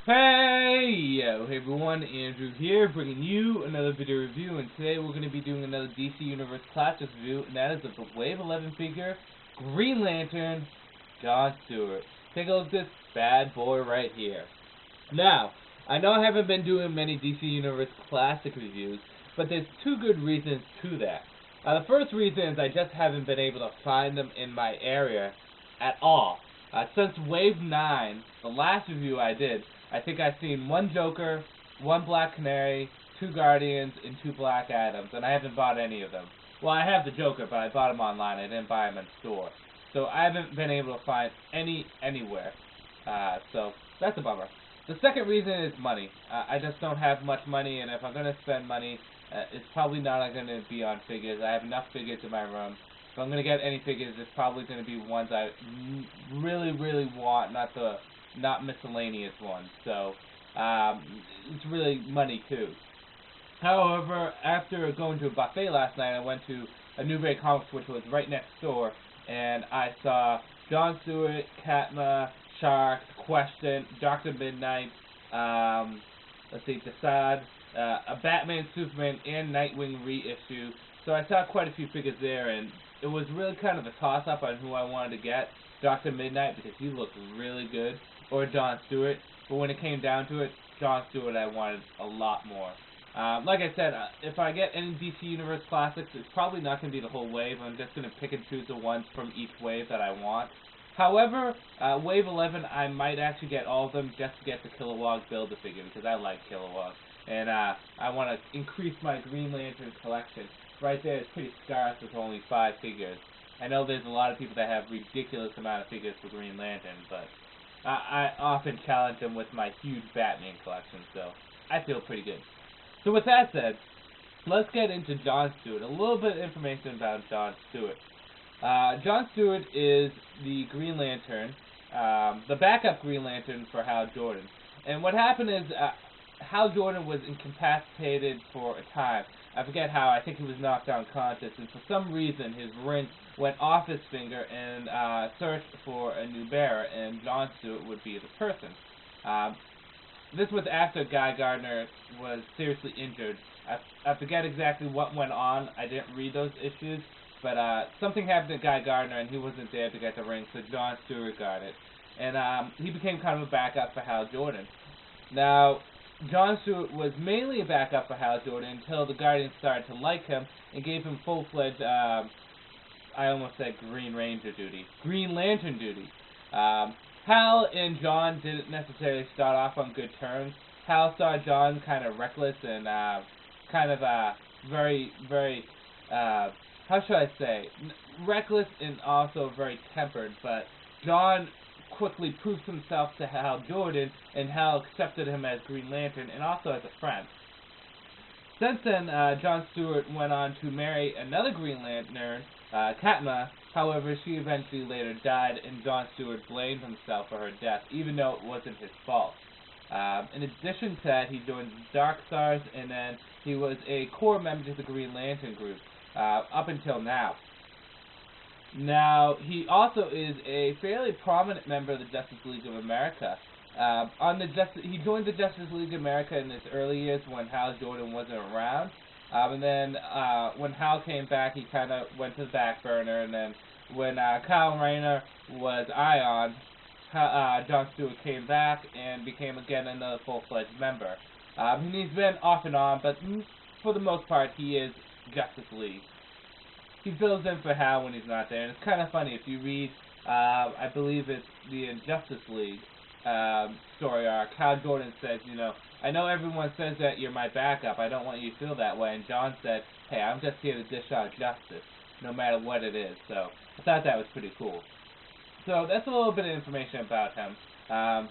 Hey, yo, hey everyone, Andrew here, bringing you another video review, and today we're going to be doing another DC Universe Classics review, and that is of the Wave 11 figure, Green Lantern, John Stewart. Take a look at this bad boy right here. Now, I know I haven't been doing many DC Universe Classic reviews, but there's two good reasons to that. The first reason is I just haven't been able to find them in my area at all. Since Wave 9, the last review I did, I think I've seen one Joker, one Black Canary, two Guardians, and two Black Adams, and I haven't bought any of them. Well, I have the Joker, but I bought him online. I didn't buy him in store. So I haven't been able to find any anywhere. So that's a bummer. The second reason is money. I just don't have much money, and if I'm going to spend money, it's probably not going to be on figures. I have enough figures in my room. If I'm going to get any figures, it's probably going to be ones I really, really want, not miscellaneous ones. So it's really money too. However, after going to a buffet last night, I went to a Newbury Comics, which was right next door, and I saw John Stewart, Katma, Sharks, Question, Dr. Midnight, Desaad, a Batman, Superman, and Nightwing reissue. So I saw quite a few figures there, and it was really kind of a toss-up on who I wanted to get. Dr. Midnight, because he looked really good, or John Stewart. But when it came down to it, John Stewart I wanted a lot more. Like I said, if I get any DC Universe Classics, it's probably not going to be the whole wave. I'm just going to pick and choose the ones from each wave that I want. However, Wave 11, I might actually get all of them just to get the Kilowog Build-A-Figure, because I like Kilowog. And I want to increase my Green Lantern collection. Right there is pretty scarce with only 5 figures. I know there's a lot of people that have ridiculous amount of figures for Green Lantern, but I often challenge them with my huge Batman collection, so I feel pretty good. So with that said, let's get into John Stewart. A little bit of information about John Stewart. John Stewart is the Green Lantern, the backup Green Lantern for Hal Jordan. And what happened is Hal Jordan was incapacitated for a time. I forget how. I think he was knocked unconscious, and for some reason his ring went off his finger and searched for a new bearer, and John Stewart would be the person. This was after Guy Gardner was seriously injured. I forget exactly what went on. I didn't read those issues, but something happened to Guy Gardner, and he wasn't there to get the ring, so John Stewart got it. And he became kind of a backup for Hal Jordan. Now, John Stewart was mainly a backup for Hal Jordan until the Guardians started to like him and gave him full-fledged, I almost said Green Ranger duty, Green Lantern duty. Hal and John didn't necessarily start off on good terms. Hal saw John kind of reckless and kind of very, very, how should I say, reckless and also very tempered, but John quickly proved himself to Hal Jordan, and Hal accepted him as Green Lantern and also as a friend. Since then, John Stewart went on to marry another Green Lantern, Katma. However, she eventually later died, and John Stewart blamed himself for her death, even though it wasn't his fault. In addition to that, he joined the Dark Stars, and then he was a core member of the Green Lantern group up until now. Now, he also is a fairly prominent member of the Justice League of America. He joined the Justice League of America in his early years when Hal Jordan wasn't around. And then when Hal came back, he kind of went to the back burner. And then when Kyle Rayner was Ion, John Stewart came back and became again another full-fledged member. And he's been off and on, but for the most part, he is Justice League. He fills in for Hal when he's not there, and it's kind of funny if you read, I believe it's the Injustice League story arc. Hal Jordan says, you know, I know everyone says that you're my backup. I don't want you to feel that way. And John said, hey, I'm just here to dish out justice, no matter what it is. So I thought that was pretty cool. So that's a little bit of information about him.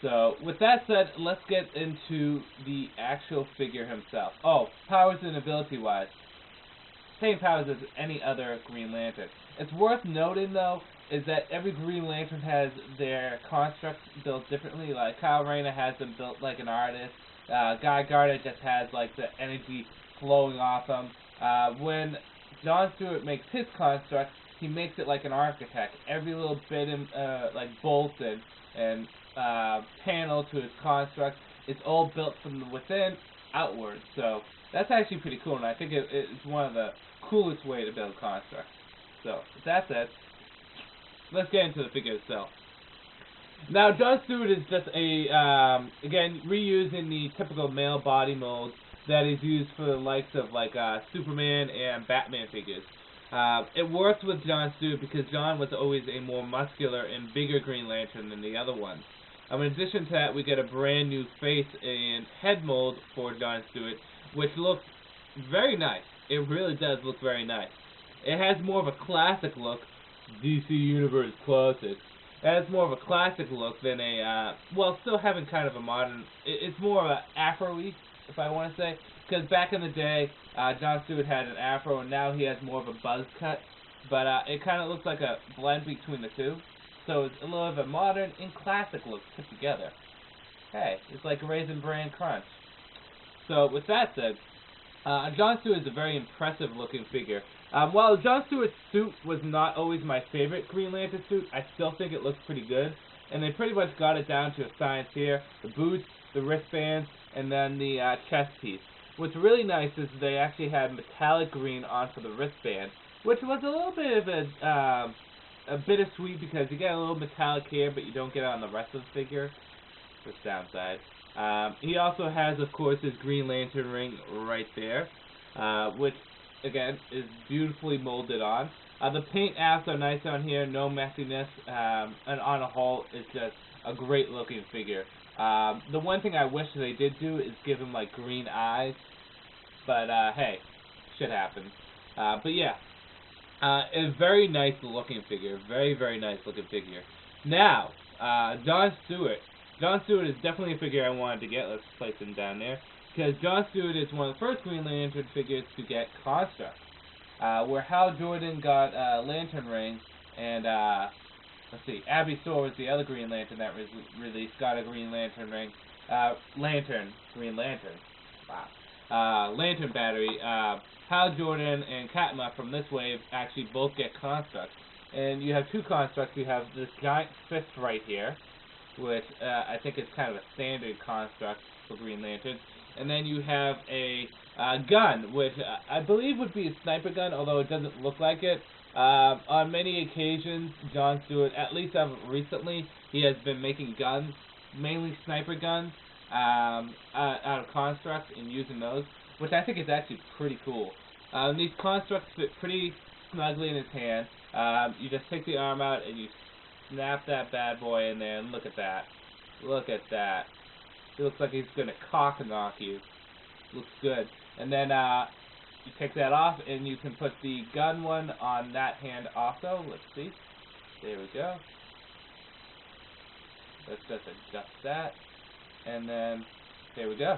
So with that said, let's get into the actual figure himself. Oh, powers and ability-wise. Same powers as any other Green Lantern. It's worth noting, though, is that every Green Lantern has their constructs built differently. Like, Kyle Rayner has them built like an artist. Guy Gardner just has, like, the energy flowing off him. When John Stewart makes his construct, he makes it like an architect. Every little bit, like, bolted and panel to his construct. It's all built from the within outward, so that's actually pretty cool, and I think it's one of the coolest way to build constructs. So, with that said, let's get into the figure itself. Now, Jon Stewart is just again, reusing the typical male body mold that is used for the likes of, like, Superman and Batman figures. It works with Jon Stewart because Jon was always a more muscular and bigger Green Lantern than the other ones. In addition to that, we get a brand new face and head mold for Jon Stewart, which looks very nice. It really does look very nice. It has more of a classic look, DC Universe classic. It has more of a classic look than a, well, still having kind of a modern, it's more of an afro-y, if I want to say, because back in the day, Jon Stewart had an afro, and now he has more of a buzz cut, but it kind of looks like a blend between the two. So it's a little of a modern and classic look put together. Hey, it's like a Raisin Bran Crunch. So with that said, Jon Stewart is a very impressive looking figure. While Jon Stewart's suit was not always my favorite Green Lantern suit, I still think it looks pretty good. And they pretty much got it down to a science here. The boots, the wristbands, and then the chest piece. What's really nice is they actually had metallic green on for the wristband, which was a little bit of a bittersweet because you get a little metallic here, but you don't get it on the rest of the figure. This downside. He also has, of course, his Green Lantern ring right there, which, again, is beautifully molded on. The paint apps are nice on here, no messiness, and on a whole, it's just a great looking figure. The one thing I wish they did do is give him, like, green eyes, but, hey, shit happens. But yeah. A very nice looking figure. Very, very nice looking figure. Now, Jon Stewart. Jon Stewart is definitely a figure I wanted to get. Let's place him down there. Because Jon Stewart is one of the first Green Lantern figures to get construct. Where Hal Jordan got a Lantern Ring, and, let's see, Abby Soar was the other Green Lantern that was released, got a Green Lantern Ring. Green Lantern. Wow. Lantern Battery. Hal Jordan and Katma from this wave actually both get constructs. And you have two constructs. You have this giant fist right here, which I think is kind of a standard construct for Green Lantern. And then you have a gun, which I believe would be a sniper gun, although it doesn't look like it. On many occasions, Jon Stewart, at least recently, he has been making guns, mainly sniper guns, out of constructs and using those, which I think is actually pretty cool. These constructs fit pretty snugly in his hand. You just take the arm out and you snap that bad boy in there, and look at that. Look at that. It looks like he's going to cock knock you. Looks good. And then you take that off, and you can put the gun one on that hand also. Let's see. There we go. Let's just adjust that. And then, there we go.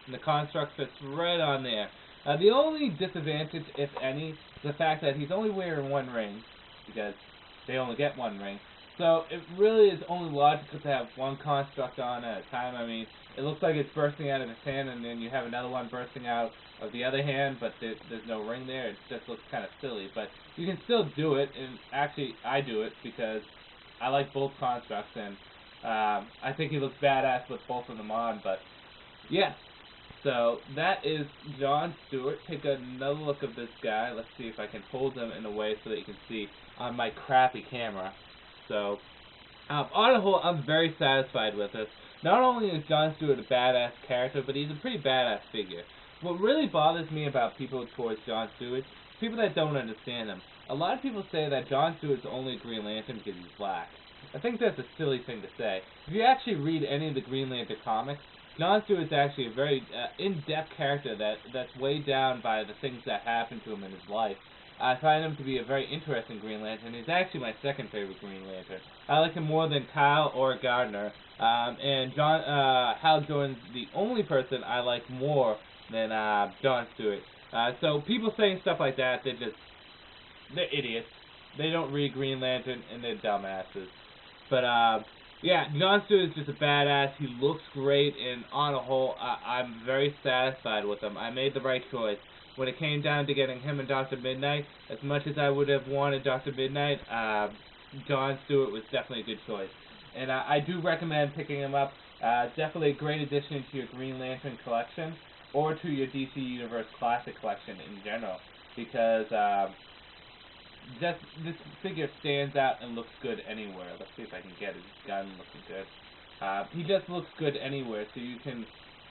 And the construct fits right on there. The only disadvantage, if any, is the fact that he's only wearing one ring, because they only get one ring. So it really is only logical to have one construct on at a time. I mean, it looks like it's bursting out of his hand, and then you have another one bursting out of the other hand, but there's no ring there. It just looks kind of silly. But you can still do it, and actually I do it because I like both constructs, and I think he looks badass with both of them on. But yeah. So, that is Jon Stewart. Take another look at this guy. Let's see if I can hold him in a way so that you can see on my crappy camera. So, on the whole, I'm very satisfied with this. Not only is Jon Stewart a badass character, but he's a pretty badass figure. What really bothers me about people towards Jon Stewart, people that don't understand him. A lot of people say that Jon Stewart's only a Green Lantern because he's black. I think that's a silly thing to say. If you actually read any of the Green Lantern comics, Jon Stewart's actually a very in-depth character that's weighed down by the things that happened to him in his life. I find him to be a very interesting Green Lantern. He's actually my second favorite Green Lantern. I like him more than Kyle or Gardner. And Hal Jordan's the only person I like more than Jon Stewart. So people saying stuff like that, they're idiots. They don't read Green Lantern, and they're dumbasses. But, yeah, Jon Stewart is just a badass. He looks great, and on a whole, I'm very satisfied with him. I made the right choice. When it came down to getting him and Dr. Midnight, as much as I would have wanted Dr. Midnight, Jon Stewart was definitely a good choice. And I do recommend picking him up. Definitely a great addition to your Green Lantern collection, or to your DC Universe Classic collection in general, because just this figure stands out and looks good anywhere. Let's see if I can get his gun looking good. He just looks good anywhere, so you can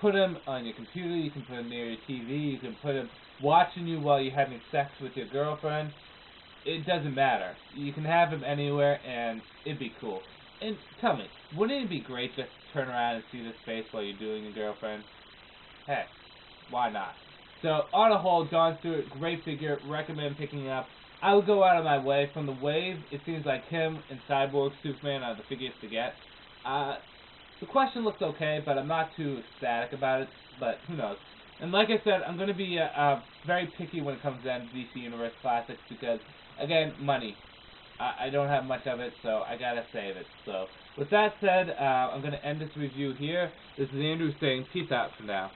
put him on your computer, you can put him near your TV, you can put him watching you while you're having sex with your girlfriend. It doesn't matter. You can have him anywhere, and it'd be cool. And tell me, wouldn't it be great just to turn around and see this face while you're doing your girlfriend? Heck, why not? So, on a whole, John Stewart, great figure, recommend picking up. I would go out of my way. From the wave, it seems like him and Cyborg Superman are the figures to get. The question looks okay, but I'm not too ecstatic about it, but who knows. And like I said, I'm going to be very picky when it comes down to DC Universe Classics because, again, money. I don't have much of it, so I gotta save it. So, with that said, I'm going to end this review here. This is Andrew saying peace out for now.